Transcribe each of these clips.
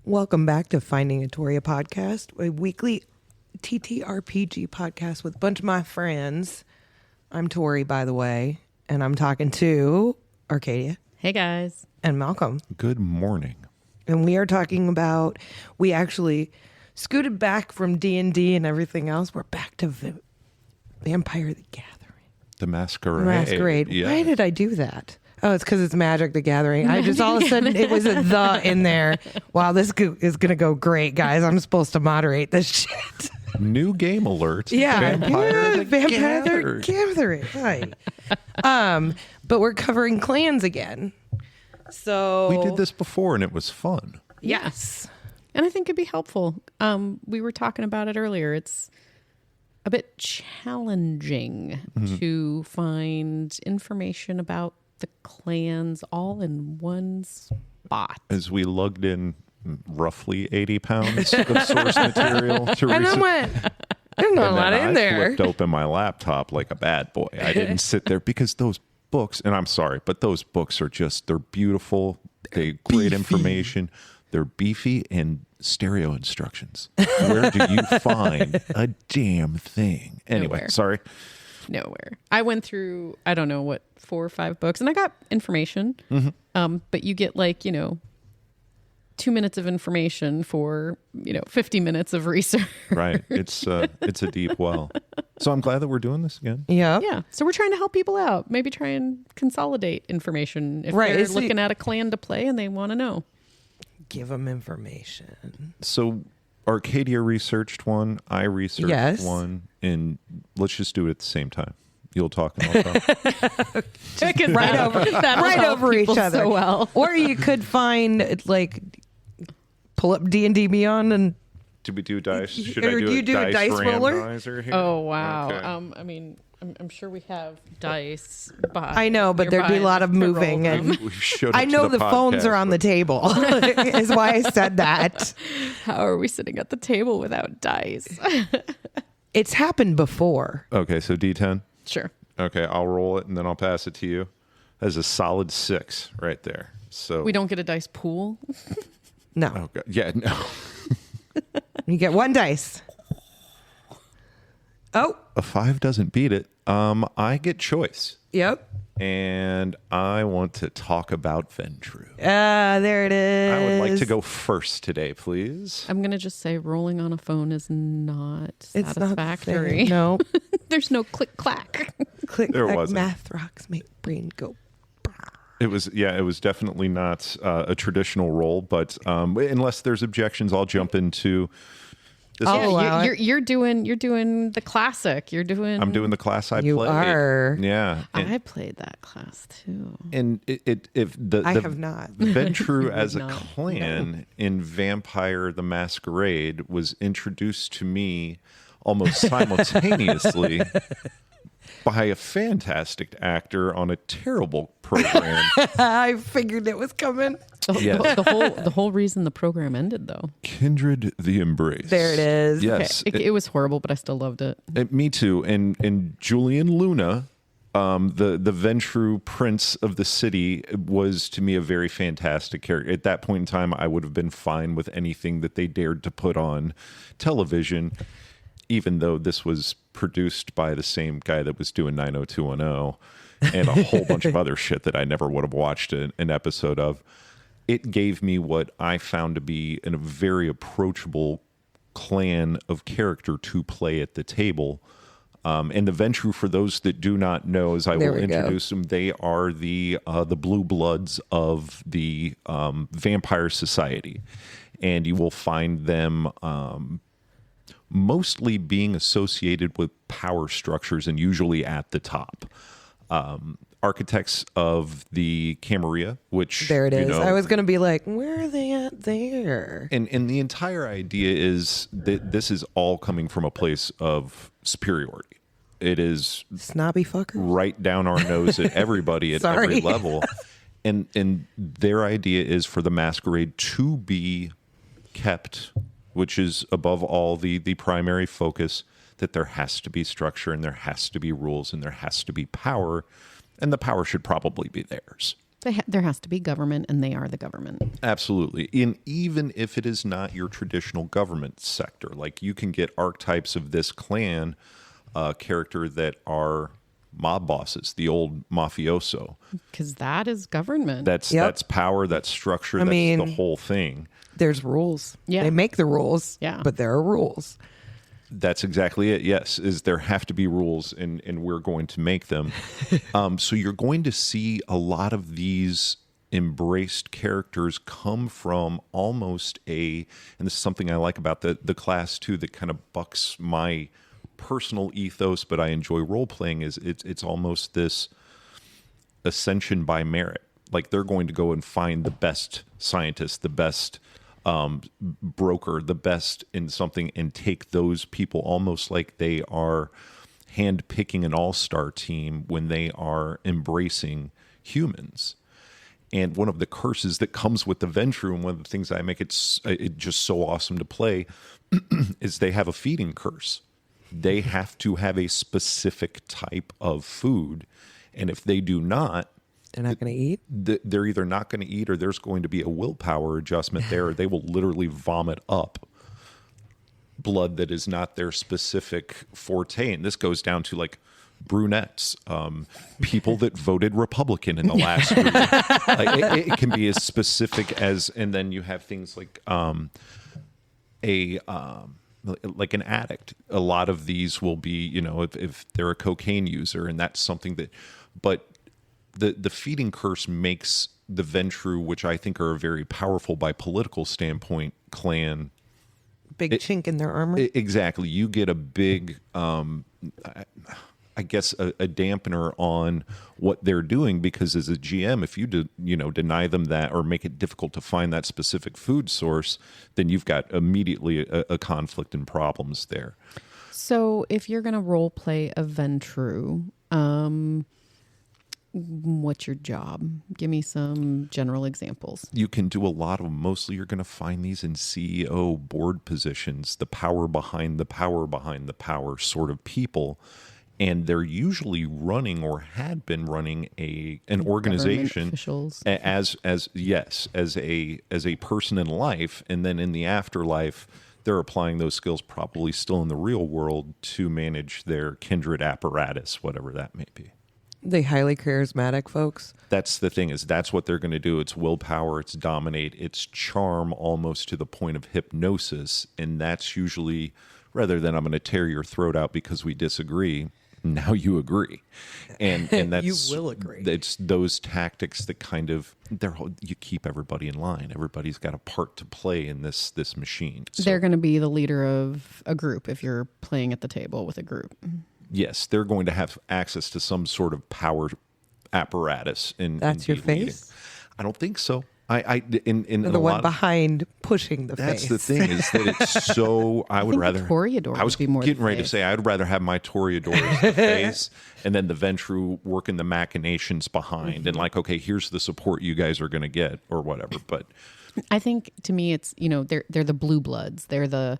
Welcome back to Finding Atoria podcast, a weekly TTRPG podcast with a bunch of my friends. I'm Tori, by the way, and I'm talking to Arcadia. Hey, guys. And Malcolm. Good morning. And we are talking about, we actually scooted back from D&D and everything else. We're back to Vampire the Gathering. The Masquerade. Masquerade. Yes. Why did I do that? Oh, it's because it's Magic the Gathering. I just all of a sudden it was a the in there. Wow, this is going to go great, guys. I'm supposed to moderate this shit. New game alert. Yeah. Vampire the Gathering. Right. But we're covering clans again. So We did this before and it was fun. Yes. And I think it'd be helpful. We were talking about it earlier. It's a bit challenging to find information about the clans all in one spot. As we lugged in roughly 80 pounds of source material to And then went, there's not a lot in there. I flipped open my laptop like a bad boy. I didn't sit there because those books, and I'm sorry, but those books are just, they're beautiful. They great information. They're beefy and stereo instructions. Where do you find a damn thing? Anyway, Nowhere. sorry. Nowhere. I went through, I don't know what, 4 or 5 books, and I got information. But you get 2 minutes of information for 50 minutes of research. Right. It's a deep well. So I'm glad that we're doing this again. Yeah. Yeah. So we're trying to help people out. Maybe try and consolidate information if Right. they're looking at a clan to play and they want to know. Give them information. So Arcadia researched one, I researched one, and let's just do it at the same time. You'll talk and I'll talk. Right over each other. So well. Or you could find pull up D&D Beyond and Did we do dice? Should Or I do do you a do a dice dice roller? randomizer here? Oh, wow. Okay. I'm sure we have dice by I know, but there'd be a lot of to roll moving them. and We showed I up to know the phones podcast, are on the but- table. Is why I said that. How are we sitting at the table without dice? It's happened before. Okay, so D10. Sure. Okay, I'll roll it and then I'll pass it to you. That's a solid 6 right there. So We don't get a dice pool. No. Oh god, yeah, no. You get one dice. Oh, A 5 doesn't beat it. I get choice, yep. and I want to talk about Ventrue. There it is. I would like to go first today, please. I'm going to just say rolling on a phone is not It's not satisfactory. fair. No. There's no click clack. Click, There clack, wasn't. math rocks make brain go. It was definitely not a traditional roll, but unless there's objections, I'll jump into this. Oh, wow. You're doing the classic. I'm doing the class I You played. are. Yeah. I played that class too. And I have not. Ventrue as a not. clan in Vampire the Masquerade was introduced to me almost simultaneously by a fantastic actor on a terrible program. I figured it was coming. Yes. The whole reason the program ended, though. Kindred the Embrace. There it is. Yes. It was horrible, but I still loved it. Me too. And Julian Luna, the Ventrue Prince of the City, was to me a very fantastic character. At that point in time, I would have been fine with anything that they dared to put on television, even though this was produced by the same guy that was doing 90210 and a whole bunch of other shit that I never would have watched an episode of. It gave me what I found to be a very approachable clan of character to play at the table. And the Ventrue, for those that do not know, as I will introduce them, they are the blue bloods of the Vampire Society. And you will find them mostly being associated with power structures and usually at the top. Architects of the Camarilla, which There it is. know, I was going to be like, where are they at there? and the entire idea is that this is all coming from a place of superiority. It is Snobby fucker. right down our nose at everybody at every level. And their idea is for the Masquerade to be kept, which is above all the primary focus, that there has to be structure and there has to be rules and there has to be power, and the power should probably be theirs. There has to be government, and they are the government. Absolutely. And even if it is not your traditional government sector, like you can get archetypes of this clan character that are mob bosses, the old mafioso. Because that is government. That's power, that's structure, that's the whole thing. There's rules. Yeah. They make the rules, Yeah. but there are rules. That's exactly it. Yes, is there have to be rules, and we're going to make them. So you're going to see a lot of these embraced characters come from almost and this is something I like about the class too, that kind of bucks my personal ethos, but I enjoy role playing. Is it's almost this ascension by merit. Like they're going to go and find the best scientist, the best broker, the best in something, and take those people almost like they are handpicking an all-star team when they are embracing humans. And one of the curses that comes with the Ventrue, and one of the things I make it just so awesome to play, is they have a feeding curse. They have to have a specific type of food, and if they do not, They're not going to eat? they're either not going to eat, or there's going to be a willpower adjustment there. Or they will literally vomit up blood that is not their specific forte. And this goes down to like brunettes, people that voted Republican in the last year. Like, it can be as specific as, and then you have things like like an addict. A lot of these will be, if they're a cocaine user, and that's something that, but the feeding curse makes the Ventrue, which I think are a very powerful by political standpoint clan. Big chink in their armor? Exactly. You get a big, I guess, a dampener on what they're doing, because as a GM, if you deny them that or make it difficult to find that specific food source, then you've got immediately a conflict and problems there. So if you're going to role play a Ventrue, what's your job? Give me some general examples. You can do a lot of them. Mostly you're going to find these in CEO board positions, the power behind the power behind the power sort of people. And they're usually running, or had been running, an organization as a person in life, and then in the afterlife they're applying those skills probably still in the real world to manage their kindred apparatus, whatever that may be. They highly charismatic folks. That's the thing, is that's what they're going to do. It's willpower, it's dominate, it's charm, almost to the point of hypnosis. And that's usually, rather than I'm going to tear your throat out because we disagree, now you agree. And that's, you will agree. It's those tactics that kind of, you keep everybody in line. Everybody's got a part to play in this machine. So, they're going to be the leader of a group if you're playing at the table with a group. yes, they're going to have access to some sort of power apparatus. That's your face? I don't think so. The one behind pushing the that's face. That's the thing, is that it's so. I would rather. Toreador I was would be more getting the ready to face. say I'd rather have my Toreador as the face, and then the Ventrue working the machinations behind, and like, okay, here's the support you guys are going to get, or whatever. But I think, to me, it's, they're the blue bloods. They're the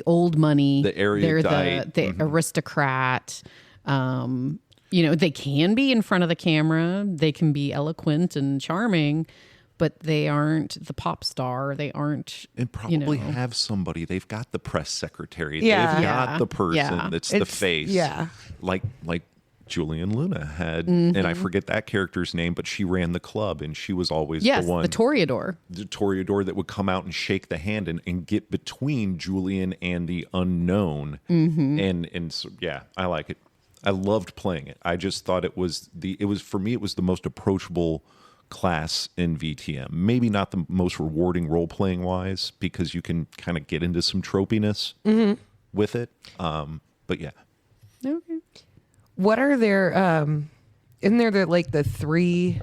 old money. The erudite. They're the aristocrat. They can be in front of the camera. They can be eloquent and charming, but they aren't the pop star. They aren't. And probably have somebody. They've got the press secretary. Yeah. They've got the person Yeah. that's the face. Yeah. Like Julian Luna had, and I forget that character's name, but she ran the club, and she was always Yes, the one. the Toreador. The Toreador that would come out and shake the hand and get between Julian and the unknown. And so, yeah, I like it. I loved playing it. I just thought it was for me, it was the most approachable class in VTM. Maybe not the most rewarding role playing wise, because you can kind of get into some tropiness with it. But yeah. Okay. What are their isn't there the three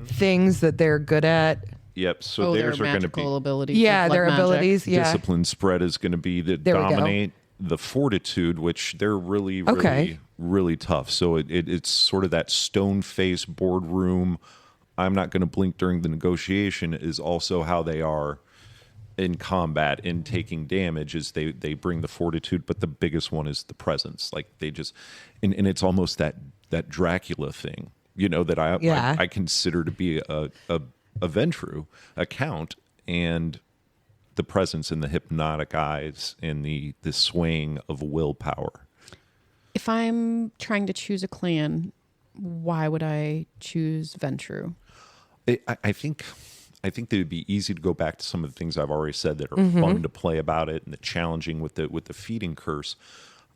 things that they're good at? Yep. So theirs their are going to be magical abilities. Yeah, like their magic. abilities. Yeah. discipline spread is going to be the There we go. dominate, the fortitude, which they're really, really, Okay. really tough. So it's sort of that stone face boardroom. I'm not going to blink during the negotiation is also how they are in combat, in taking damage, is they bring the fortitude, but the biggest one is the presence. Like they just, and it's almost that Dracula thing. that Yeah. I consider to be a Ventrue, a count, and the presence in the hypnotic eyes and the swaying of willpower. If I'm trying to choose a clan, why would I choose Ventrue? I think that it'd be easy to go back to some of the things I've already said that are fun to play about it and the challenging with the feeding curse.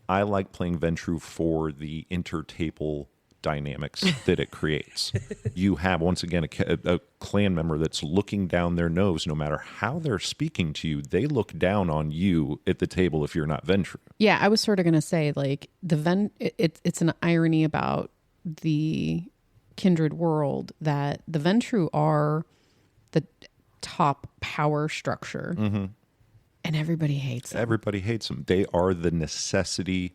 I like playing Ventrue for the intertable dynamics that it creates. You have, once again, a clan member that's looking down their nose. No matter how they're speaking to you, they look down on you at the table if you're not Ventrue. Yeah, I was sort of going to say, like, it's an irony about the Kindred world that the Ventrue are the top power structure, and everybody hates them. Everybody hates them. They are the necessity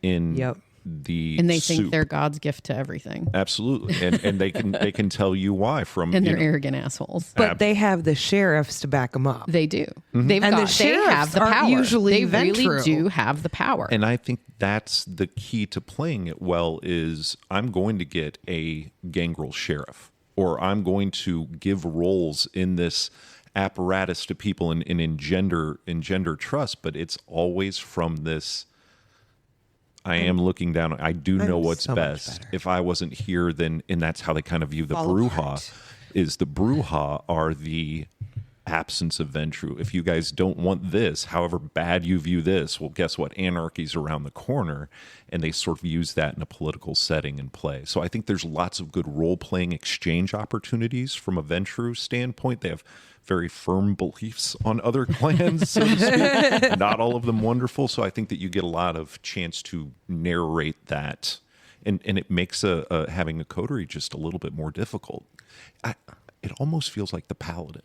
in the and they soup. think they're God's gift to everything. Absolutely, and they can tell you why from And they're arrogant assholes. But they have the sheriffs to back them up. They do. Mm-hmm. They have sheriffs the aren't power. usually they really Ventrue. do have the power. And I think that's the key to playing it well is I'm going to get a gangrel sheriff, or I'm going to give roles in this apparatus to people and engender trust, but it's always from this, I am looking down. I do know what's so much best. better. If I wasn't here, then, and that's how they kind of view the Fall Bruja, apart. is the Bruja are the absence of Ventrue. If you guys don't want this, however bad you view this, well, guess what? Anarchy's around the corner, and they sort of use that in a political setting and play. So I think there's lots of good role-playing exchange opportunities from a Ventrue standpoint. They have very firm beliefs on other clans, so to speak. Not all of them wonderful. So I think that you get a lot of chance to narrate that, and it makes having a coterie just a little bit more difficult. It almost feels like the paladin,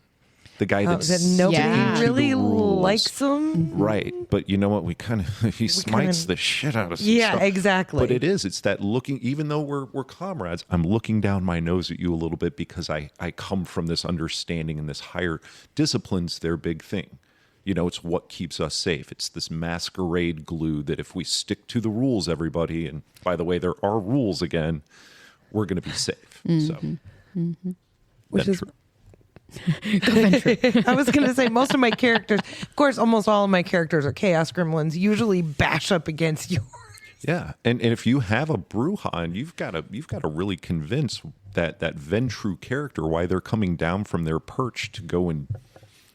the guy That that's nobody Yeah. really to the rules. likes them. Right, but you know what? He smites the shit out of some Yeah, stuff. exactly. But it's that looking, even though we're comrades, I'm looking down my nose at you a little bit because I come from this understanding and this higher discipline's their big thing. It's what keeps us safe. It's this masquerade glue that if we stick to the rules, everybody, and by the way, there are rules again, we're going to be safe. So, Which is Ventrue. I was going to say most of my characters, of course, almost all of my characters are chaos gremlins, usually bash up against yours. Yeah, and if you have a Bruja, and you've got to really convince that Ventrue character why they're coming down from their perch to go and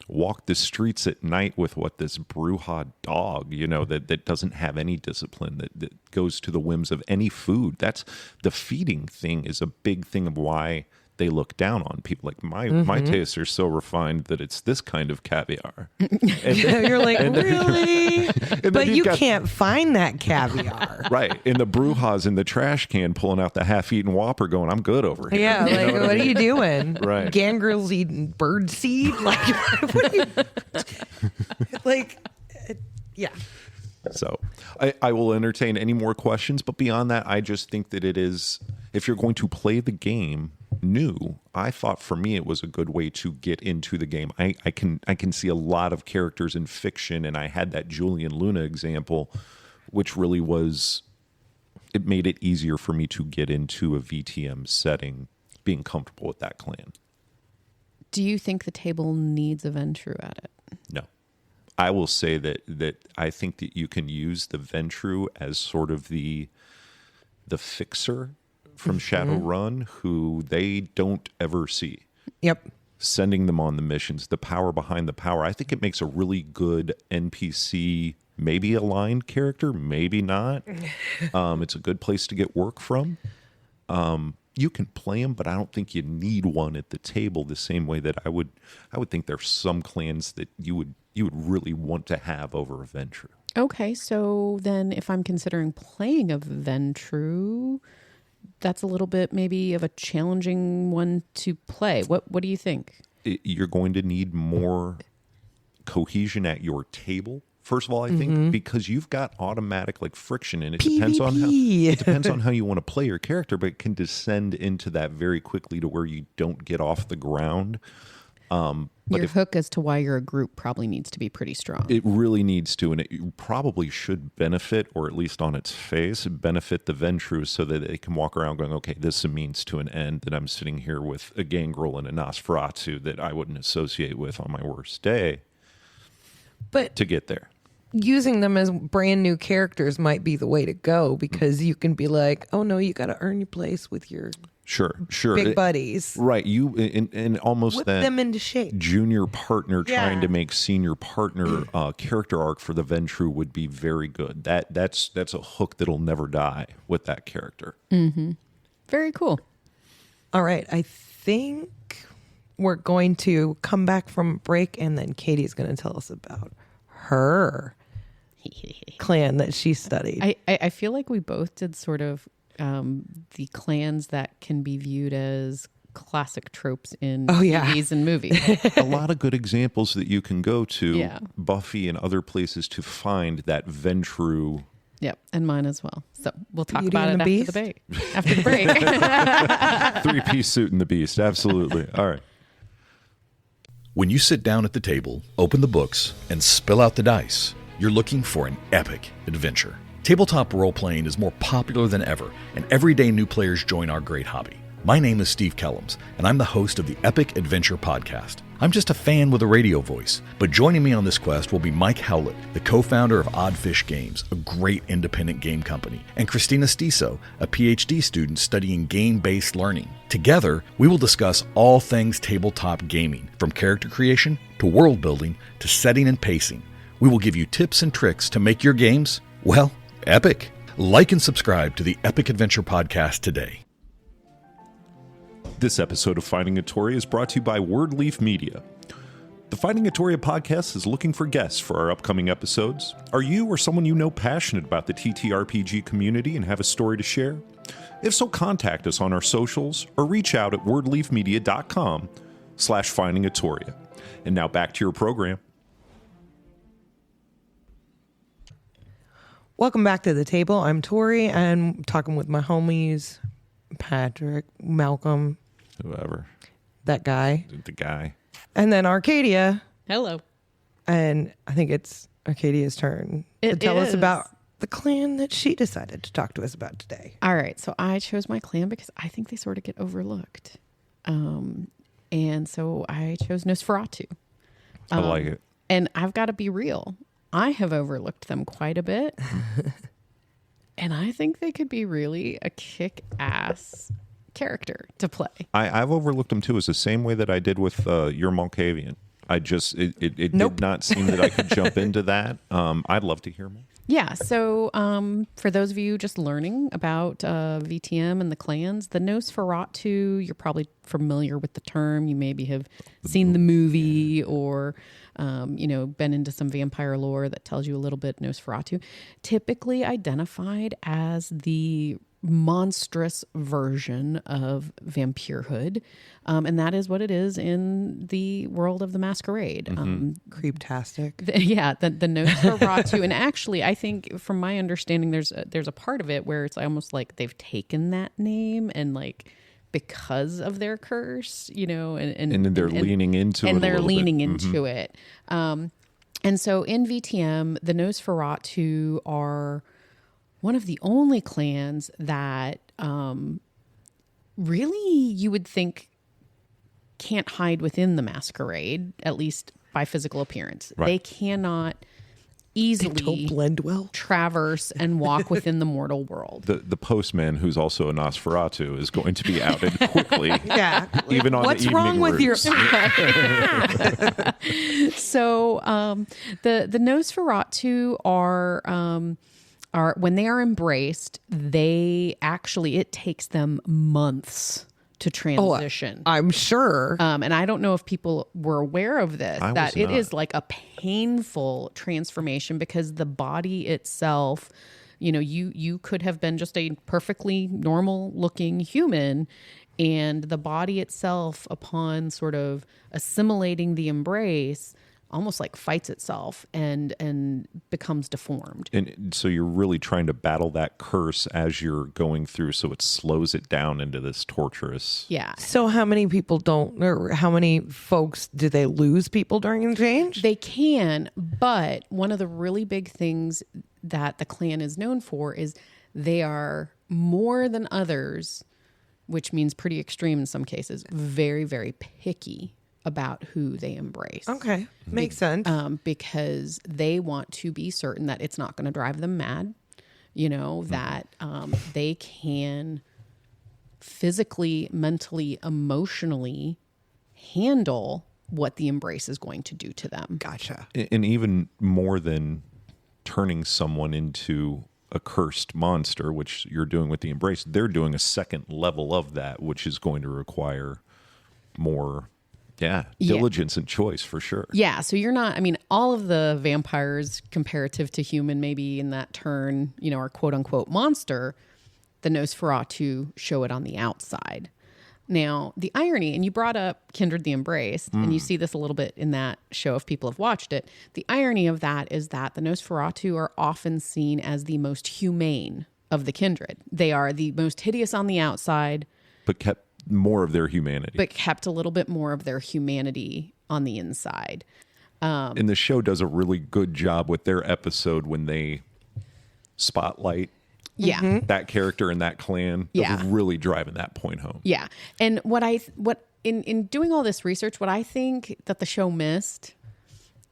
walk the streets at night with this Bruja dog, that doesn't have any discipline, that goes to the whims of any food. That's the feeding thing is a big thing of why they look down on people. Like my tastes are so refined that it's this kind of caviar. And You're like, really? then But you've you got- can't find that caviar. right, and the Bruja's in the trash can pulling out the half-eaten Whopper going, I'm good over here. Yeah, You know like, what are you doing? Right. Gangrel's eating bird seed? Like, what are you... Like, yeah. So I will entertain any more questions, but beyond that, I just think that it is, if you're going to play the game new, I thought for me it was a good way to get into the game. I can see a lot of characters in fiction, and I had that Julian Luna example, which really was, it made it easier for me to get into a VTM setting, being comfortable with that clan. Do you think the table needs a Ventrue at it? No. I will say that I think that you can use the Ventrue as sort of the fixer from Shadowrun, who they don't ever see. Yep. Sending them on the missions, the power behind the power. I think it makes a really good NPC, maybe aligned character, maybe not. It's a good place to get work from. You can play them, but I don't think you need one at the table the same way that I would think there's some clans that you would really want to have over a Ventrue. Okay, so then if I'm considering playing a Ventrue, that's a little bit maybe of a challenging one to play. What do you think? You're going to need more cohesion at your table. First of all, I think because you've got automatic friction, and it depends on how you want to play your character, but it can descend into that very quickly to where you don't get off the ground. But Your hook as to why you're a group probably needs to be pretty strong. it really needs to, and it probably should benefit, or at least on its face, benefit the Ventrue so that they can walk around going, okay, this is a means to an end, that I'm sitting here with a gangrel and a Nosferatu that I wouldn't associate with on my worst day But to get there. using them as brand new characters might be the way to go, because you can be like, oh no, you got to earn your place with your Sure. big buddies. Right. You, and almost Whip that them into shape. junior partner trying to Yeah. make senior partner character arc for the Ventrue would be very good. That's a hook that'll never die with that character. Very cool. All right, I think we're going to come back from break, and then Katie's going to tell us about her clan that she studied. I feel like we both did sort of the clans that can be viewed as classic tropes in TVs and movies. A lot of good examples that you can go to Yeah. Buffy and other places to find that Ventrue. Yep, and mine as well. So we'll talk Beauty about and it the after the break. After the break. 3-piece suit and the Beast. Absolutely. All right. When you sit down at the table, open the books, and spill out the dice, you're looking for an epic adventure. Tabletop role-playing is more popular than ever, and every day new players join our great hobby. My name is Steve Kellums, and I'm the host of the Epic Adventure Podcast. I'm just a fan with a radio voice, but joining me on this quest will be Mike Howlett, the co-founder of Oddfish Games, a great independent game company, and Christina Stiso, a PhD student studying game-based learning. Together, we will discuss all things tabletop gaming, from character creation to world building to setting and pacing. We will give you tips and tricks to make your games, well, epic. Like and subscribe to the Epic Adventure Podcast today. This episode of Finding Atoria is brought to you by Wordleaf Media. The Finding Atoria podcast is looking for guests for our upcoming episodes. Are you or someone you know passionate about the TTRPG community and have a story to share? If so, contact us on our socials or reach out at wordleafmedia.com/Finding Atoria. And now back to your program. Welcome back to the table. I'm Tori, and I'm talking with my homies, Patrick, Malcolm, Whoever. that guy, The guy. and then Arcadia. Hello. And I think it's Arcadia's turn to It tell us is. about the clan that she decided to talk to us about today. All right. So I chose my clan because I think they sort of get overlooked. And so I chose Nosferatu. I like it. And I've got to be real. I have overlooked them quite a bit. And I think they could be really a kick-ass character to play. I've overlooked them too. It's the same way that I did with your Malkavian. It Nope. did not seem that I could jump into that. I'd love to hear more. Yeah. So for those of you just learning about VTM and the clans, the Nosferatu, you're probably familiar with the term. You maybe have seen the movie or, been into some vampire lore that tells you a little bit. Nosferatu, typically identified as the monstrous version of vampirehood. And that is what it is in the world of the Masquerade. Creeptastic. The Nosferatu, and actually, I think from my understanding, there's a part of it where it's almost like they've taken that name and like because of their curse, and then they're leaning into it. and a they're little leaning bit. into it. And so in VTM, the Nosferatu are one of the only clans that really you would think can't hide within the Masquerade, at least by physical appearance. Right. They cannot They easily don't blend well. traverse and walk within the mortal world. The postman, who's also a Nosferatu, is going to be outed quickly. Yeah. Even on What's the evening wrong with your? rooms. So the Nosferatu are when they are embraced, it takes them months to transition. I'm sure. And I don't know if people were aware of this, I that was it not. is like a painful transformation because the body itself, you could have been just a perfectly normal looking human, and the body itself, upon sort of assimilating the embrace, almost like fights itself and becomes deformed. And so you're really trying to battle that curse as you're going through, so it slows it down into this torturous. Yeah. So how many people don't, or how many folks do they lose people during the change? They can, but one of the really big things that the clan is known for is they are more than others, which means pretty extreme in some cases, very, very picky about who they embrace. Okay, makes sense. Because they want to be certain that it's not going to drive them mad, that they can physically, mentally, emotionally handle what the embrace is going to do to them. Gotcha. And even more than turning someone into a cursed monster, which you're doing with the embrace, they're doing a second level of that, which is going to require more diligence and choice for sure. Yeah, so you're not, all of the vampires comparative to human, maybe in that turn, are quote unquote monster, the Nosferatu show it on the outside. Now, the irony, and you brought up Kindred the Embraced, and you see this a little bit in that show if people have watched it. The irony of that is that the Nosferatu are often seen as the most humane of the Kindred. They are the most hideous on the outside, But kept more of their humanity. but kept a little bit more of their humanity on the inside. And the show does a really good job with their episode when they spotlight Yeah. that character and that clan. Yeah. Of really driving that point home. Yeah. And in doing all this research, what I think that the show missed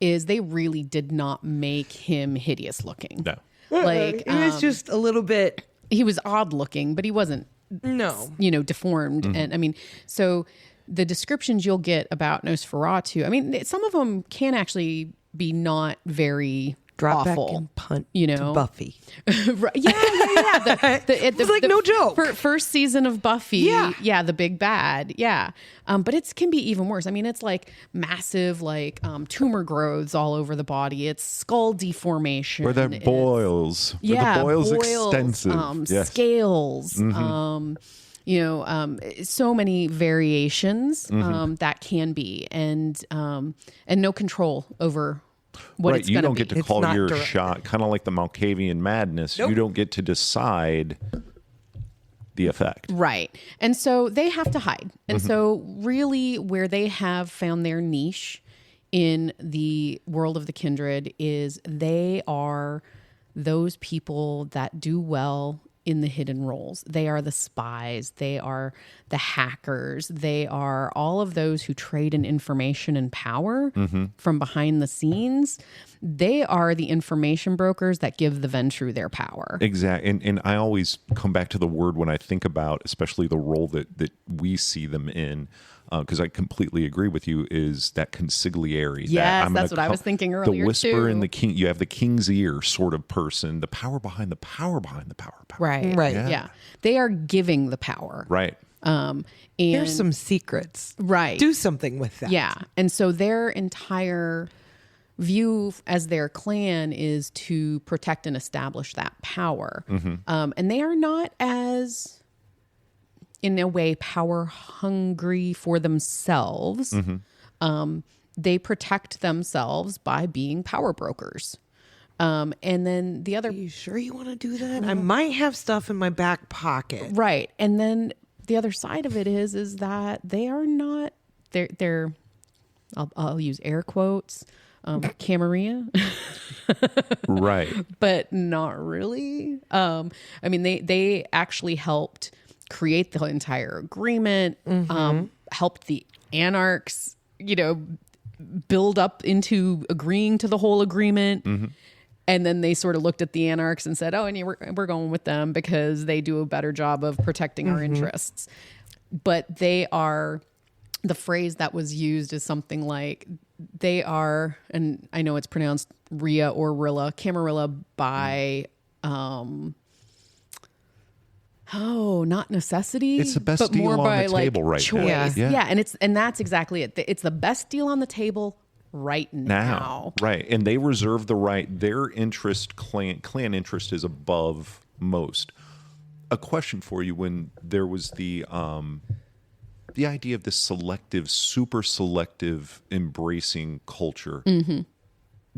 is they really did not make him hideous looking. No. Like It was just a little bit. he was odd looking, but he wasn't, No. deformed. And so the descriptions you'll get about Nosferatu, some of them can actually be not very Drop awful. back and punt you to know? Buffy. Right. Yeah. It's like no joke. First season of Buffy. Yeah. Yeah. The big bad. Yeah. But it can be even worse. It's like massive, tumor growths all over the body. It's skull deformation. Where that boils. Yeah. Where the boils extensive. Yes. Scales. So many variations that can be, and no control over what it's you going to don't be. get to It's call not your direct. shot, kind of like the Malkavian madness. Nope. You don't get to decide the effect. Right. And so they have to hide. And so really where they have found their niche in the world of the Kindred is they are those people that do well in the hidden roles. They are the spies. They are the hackers. They are all of those who trade in information and power from behind the scenes. They are the information brokers that give the Ventrue their power. Exactly. And I always come back to the word when I think about, especially the role that we see them in, because I completely agree with you, is that consigliere. Yes, that's what I was thinking earlier, The whisper too. in the king, you have the king's ear sort of person, the power behind the power behind the power. Right. Right. Yeah. They are giving the power. Right. And Here's some secrets. right. Do something with that. Yeah. And so their entire view as their clan is to protect and establish that power. And they are not as, in a way, power hungry for themselves. They protect themselves by being power brokers. And then the other, Are you sure you want to do that? I might have stuff in my back pocket. right. And then the other side of it is that they are not, they're I'll use air quotes, Camarilla, Right. but not really. They actually helped create the entire agreement, helped the anarchs, build up into agreeing to the whole agreement. And then they sort of looked at the anarchs and said, oh, and we're going with them because they do a better job of protecting our interests. But they are, the phrase that was used is something like, they are, and I know it's pronounced Rhea or Rilla, Camarilla by, not necessity. It's the best but deal more on by the table right now. choice. Yeah. Yeah, and that's exactly it. It's the best deal on the table right now. Right. And they reserve the right, their interest, clan interest is above most. A question for you: when there was the the idea of this selective, super selective, embracing culture.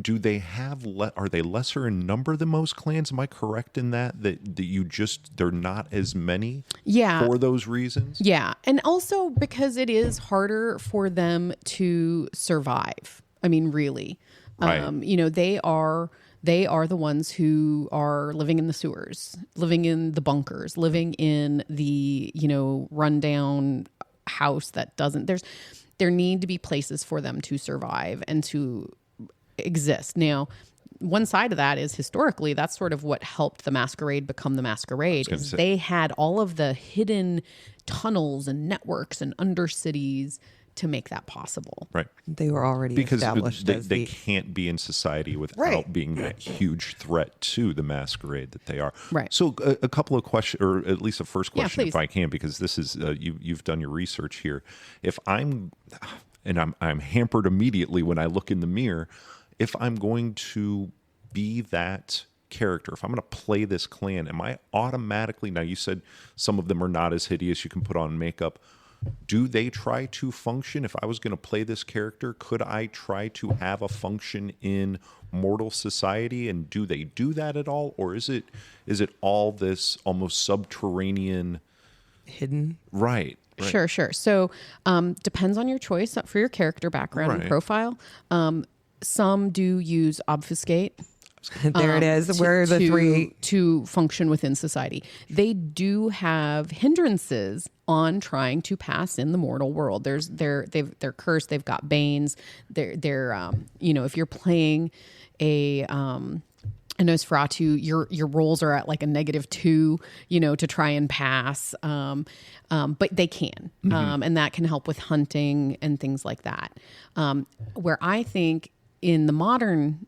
Do they have? Are they lesser in number than most clans? Am I correct in that they're not as many? Yeah. For those reasons. Yeah, and also because it is harder for them to survive. I mean, really, Right. they are the ones who are living in the sewers, living in the bunkers, living in the rundown house that doesn't. There need to be places for them to survive and to exist. Now, one side of that is historically that's sort of what helped the Masquerade become the Masquerade. Is they had all of the hidden tunnels and networks and undercities to make that possible. Right. They were already Because established they can't be in society without being that huge threat to the Masquerade that they are. Right. So a couple of questions, or at least a first question, if please. I can, because this is you've done your research here. If I'm hampered immediately when I look in the mirror. If I'm going to be that character, if I'm going to play this clan, am I automatically, now you said some of them are not as hideous, you can put on makeup. Do they try to function? If I was going to play this character, could I try to have a function in mortal society? And do they do that at all? Or is it all this almost subterranean? hidden. Right. Sure. So depends on your choice for your character background and profile. Some do use obfuscate. There it is. Where are the three to function within society? They do have hindrances on trying to pass in the mortal world. They're cursed. They've got banes. They're if you're playing a Nosferatu, your rolls are at like a -2, to try and pass. But they can, and that can help with hunting and things like that. Where I think in the modern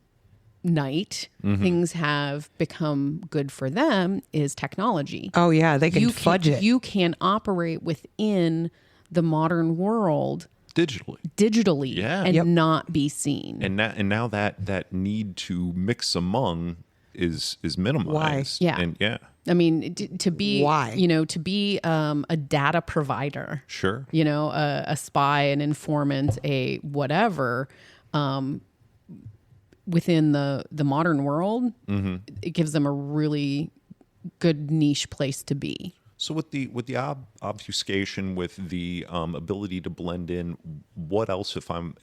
night, things have become good for them is technology. Oh yeah, they can fudge it. You can operate within the modern world digitally and not be seen. And now that need to mix among is minimized. Why? Yeah. And I mean, to be Why? To be a data provider, sure. A spy, an informant, a whatever. Within the modern world, it gives them a really good niche place to be. So with the obfuscation, with the ability to blend in, what else? If I'm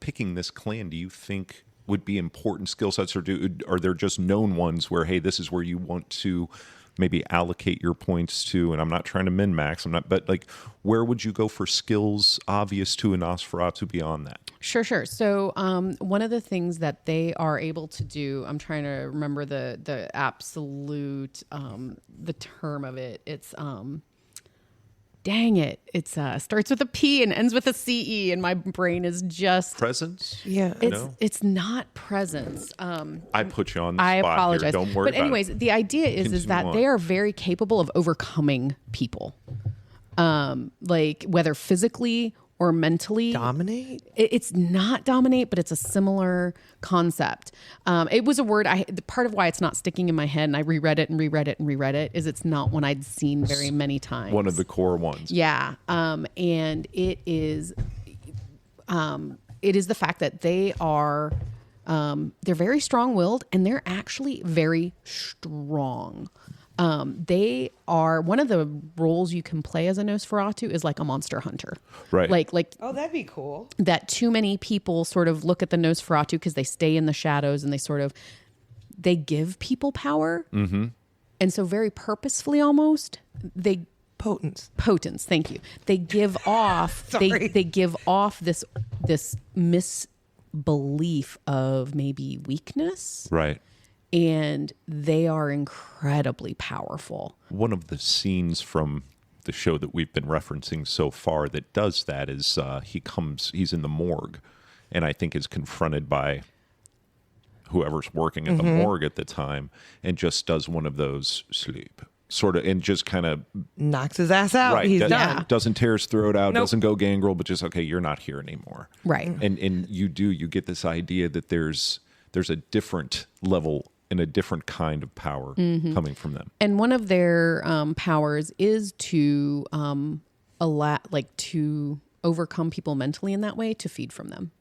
picking this clan, do you think would be important skill sets, or are there just known ones where, hey, this is where you want to maybe allocate your points to? And I'm not trying to min max. But like, where would you go for skills obvious to a Nosferatu beyond that? Sure. So one of the things that they are able to do, I'm trying to remember the absolute the term of it. It's dang it. It's starts with a P and ends with a CE, and my brain is just Presence. Yeah, it's not presence. I put you on the I spot apologize. here. Don't worry but anyways, about it. the idea is Continue that on. they are very capable of overcoming people, like whether physically or mentally. dominate. It's not dominate, but it's a similar concept. It was a word. Part of why it's not sticking in my head, and I reread it is it's not one I'd seen very many times. One of the core ones. Yeah, and it is the fact that they are they're very strong-willed, and they're actually very strong. They are one of the roles you can play as a Nosferatu is like a monster hunter, Right? Like Oh, that'd be cool. that. Too many people sort of look at the Nosferatu because they stay in the shadows and they give people power, and so very purposefully almost they. Potence. Thank you. They give off. Sorry. They give off this misbelief of maybe weakness, Right. and they are incredibly powerful. One of the scenes from the show that we've been referencing so far that does that is he's in the morgue, and I think is confronted by whoever's working at the morgue at the time, and just does one of those sleep sort of, and just kind of Knocks his ass out. right, He's doesn't, done. doesn't tear his throat out, Nope. doesn't go gangrel, but just, okay, you're not here anymore. Right. And you get this idea that there's a different level and a different kind of power coming from them. And one of their powers is to to overcome people mentally in that way, to feed from them.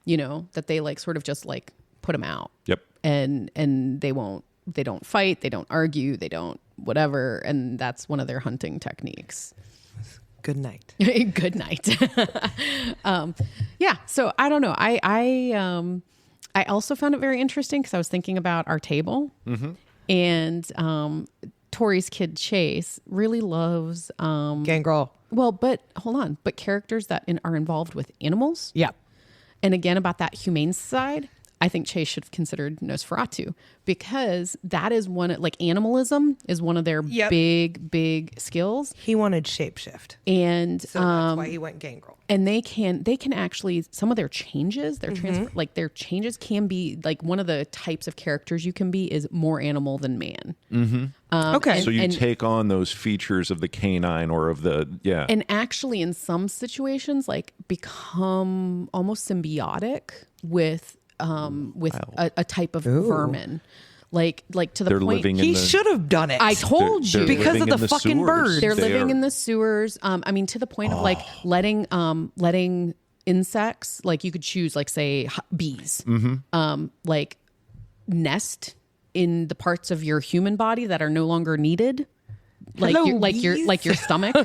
You know, that they like sort of just like put them out. Yep. And they don't fight, they don't argue, they don't whatever, and that's one of their hunting techniques. Good night. Good night. Yeah. So I don't know. I also found it very interesting because I was thinking about our table, and Tori's kid Chase really loves Gangrel. well, but hold on, but characters that are involved with animals. Yeah. And again, about that humane side, I think Chase should have considered Nosferatu, because that is like animalism is one of their big skills. He wanted shapeshift. And So that's why he went Gangrel. and they can actually, some of their changes, their transfer, like their changes can be like, one of the types of characters you can be is more animal than man. Okay. So you take on those features of the canine or of the And actually, in some situations, like become almost symbiotic with a type of vermin, like to the They're point living in He the- should have done it. I told they're you. because living of in the fucking sewers. birds. they're They living are- in the sewers. I mean, to the point of like letting insects, like you could choose, like say bees, like nest in the parts of your human body that are no longer needed, like Hello, your stomach.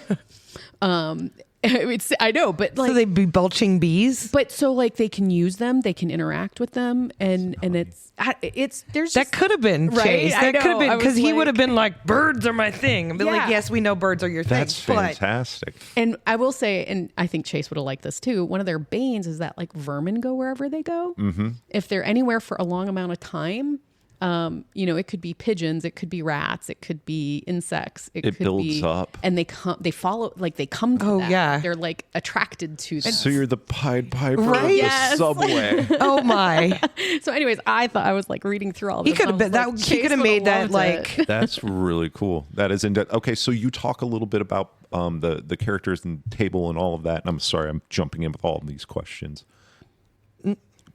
I know, but like So they'd be belching bees? but so like they can use them, they can interact with them, and it's there's That just, could have been Right? Chase. I That could have know. been I was because he like- would have been like, birds are my thing. And be like, Yeah. yes, we know birds are your That's thing. But fantastic. and I will say, and I think Chase would have liked this too. One of their banes is that like vermin go wherever they go. If they're anywhere for a long amount of time, you know, it could be pigeons, it could be rats, it could be insects. It could builds be, up. and they follow, like they come to Oh, that. yeah. They're like attracted to them. So you're the Pied Piper Right? of the Yes. subway. oh my. So anyways, I thought, I was like reading through all He this. could and have I been was that like, he could have Chase made would've that loved like That's really cool. That is in depth. Okay, so you talk a little bit about the characters and table and all of that. And I'm sorry, I'm jumping in with all of these questions.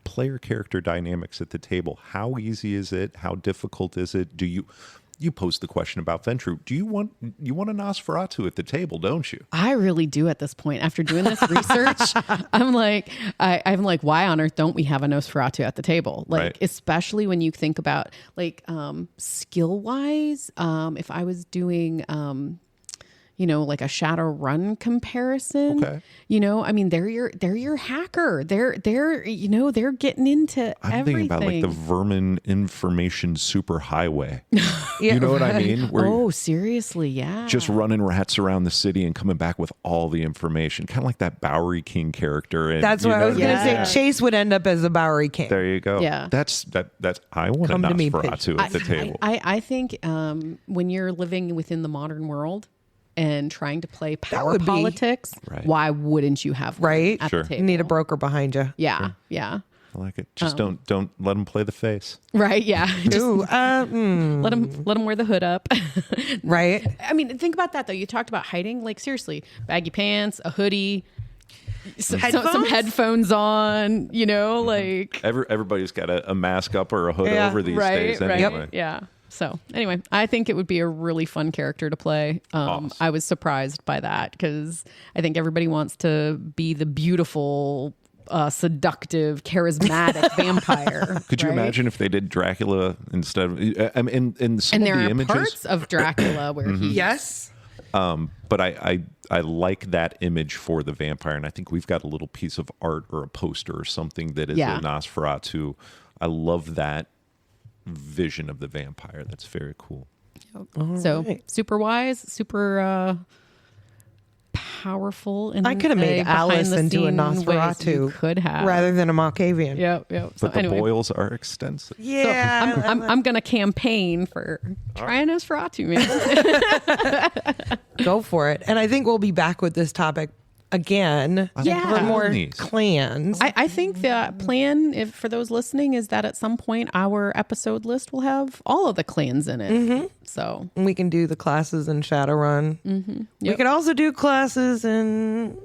Player character dynamics at the table. How easy is it? How difficult is it? Do you posed the question about Ventrue. Do you want a Nosferatu at the table, don't you? I really do at this point. After doing this research, I'm like, why on earth don't we have a Nosferatu at the table? Like, Right. especially when you think about like skill wise, if I was doing you know, like a Shadowrun comparison. Okay. You know, I mean, they're your hacker. They're you know, they're getting into I'm everything. thinking about like the vermin information superhighway. Yeah, You know what I right. mean? Where Oh, seriously, yeah. just running rats around the city and coming back with all the information, kind of like that Bowery King character. And, That's you what I know was going to Yeah. say. Chase would end up as a Bowery King. There you go. Yeah. That's I want Come a to me, Nosferatu at the table. I think when you're living within the modern world and trying to play power would be- politics, Right. why wouldn't you have one Right? at Sure. the You table? need a broker behind you. Yeah, yeah. I like it. Just don't let them play the face. Right, yeah. Just Ooh, let them wear the hood up. right. I mean, think about that though. You talked about hiding. Like seriously, baggy pants, a hoodie, some headphones on. You know, like Everybody's got a mask up or a hood Yeah. over these right, days right, anyway. yeah. So anyway, I think it would be a really fun character to play. Awesome. I was surprised by that because I think everybody wants to be the beautiful, seductive, charismatic vampire. Could you right? imagine if they did Dracula instead of I mean, in some And of there the are images? parts of Dracula where he Yes. But I like that image for the vampire, and I think we've got a little piece of art or a poster or something that is Yeah. a Nosferatu. I love that vision of the vampire. That's very cool. So right. super wise, super powerful. And I could have made Alice into a Nosferatu Could have rather than a Malkavian. Yep. So But the anyway, boils are extensive. Yeah. I'm going to campaign for trying Nosferatu, man. Go for it. And I think we'll be back with this topic again Yeah. for more These. clans. I think the plan, if for those listening, is that at some point our episode list will have all of the clans in it. So We can do the classes in Shadowrun. We Yep. could also do classes in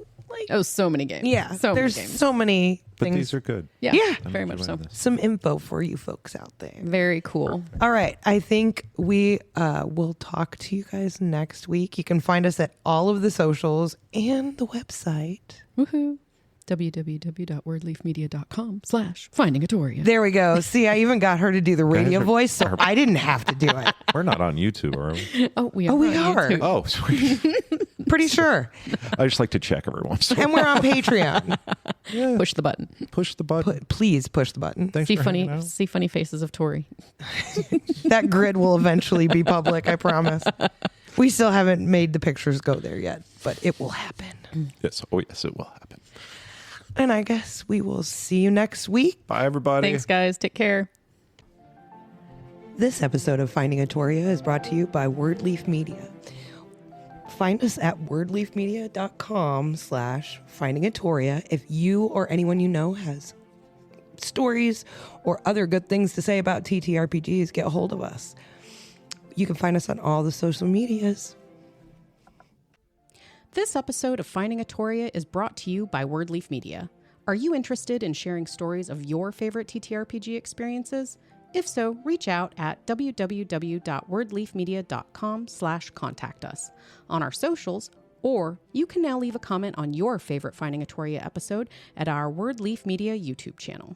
Oh, so many games. Yeah, so there's many games. so many But things. these are good. Yeah, Yeah. very much so. enjoying this. Some info for you folks out there. Very cool. All right. I think we will talk to you guys next week. You can find us at all of the socials and the website. Woohoo. www.wordleafmedia.com/Finding Atoria. There we go. See, I even got her to do the radio are- voice, so I didn't have to do it. We're not on YouTube, are we? Oh, we are. Oh, we on are. YouTube. Oh, sweet. Pretty sure. I just like to check every once in a And we're on Patreon. Push the button. Push the button. Please push the button. Thanks See for hanging out. funny faces of Tori. That grid will eventually be public, I promise. We still haven't made the pictures go there yet, but it will happen. Yes. Oh, yes, it will happen. And I guess we will see you next week. Bye, everybody. Thanks, guys. Take care. This episode of Finding Atoria is brought to you by Wordleaf Media. Find us at wordleafmedia.com/Finding Atoria if you or anyone you know has stories or other good things to say about TTRPGs. Get a hold of us. You can find us on all the social medias. This episode of Finding Atoria is brought to you by Wordleaf Media. Are you interested in sharing stories of your favorite TTRPG experiences? If so, reach out at www.wordleafmedia.com/contact us on our socials, or you can now leave a comment on your favorite Finding Atoria episode at our Wordleaf Media YouTube channel.